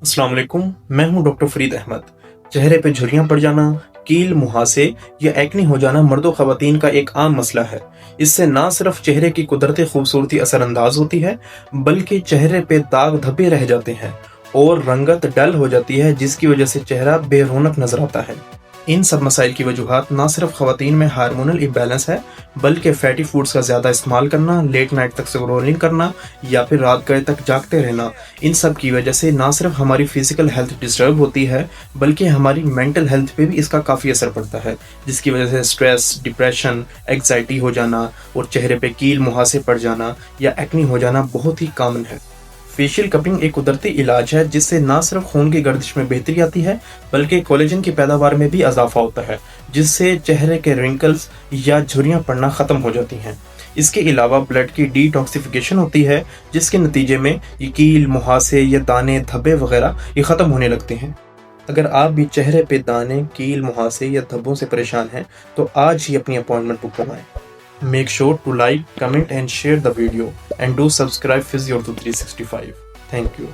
अस्सलाम वालेकुम। मैं हूं डॉक्टर फरीद अहमद। चेहरे पे झुर्रियां पड़ जाना, कील, मुहासे या एक्ने हो जाना मर्दों ख़वातीन का एक आम मसला है। इससे ना सिर्फ चेहरे की कुदरती खूबसूरती असरअंदाज होती है, बल्कि चेहरे पे दाग धब्बे रह जाते हैं और रंगत डल हो जाती है, जिसकी वजह से चेहरा बेरौनक नजर आता है। इन सब मसाइल की वजूहात ना सिर्फ ख़वातीन में हार्मोनल इम्बैलेंस है, बल्कि फैटी फूड्स का ज़्यादा इस्तेमाल करना, लेट नाइट तक स्क्रोलिंग करना या फिर रात गए तक जागते रहना। इन सब की वजह से ना सिर्फ हमारी फिजिकल हेल्थ डिस्टर्ब होती है, बल्कि हमारी मेंटल हेल्थ पे भी इसका काफ़ी असर पड़ता है, जिसकी वजह से स्ट्रेस, डिप्रेशन, एग्जाइटी हो जाना और चेहरे पे कील, मुहासे पड़ जाना या एक्ने हो जाना बहुत ही कॉमन है। फेशियल कपिंग एक कुदरती इलाज है, जिससे ना सिर्फ खून की गर्दिश में बेहतरी आती है, बल्कि कोलेजन की पैदावार में भी इजाफा होता है, जिससे चेहरे के रिंकल्स या झुर्रियां पड़ना ख़त्म हो जाती हैं। इसके अलावा ब्लड की डिटॉक्सिफिकेशन होती है, जिसके नतीजे में ये कील, मुहासे या दाने, धब्बे वगैरह ये ख़त्म होने लगते हैं। अगर आप भी चेहरे पे दाने, कील, मुहासे या धब्बों से परेशान हैं, तो आज ही अपनी अपॉइंटमेंट बुक करवाएं। Make sure to like, comment and share the video, and do subscribe Physiortho 365. Thank you.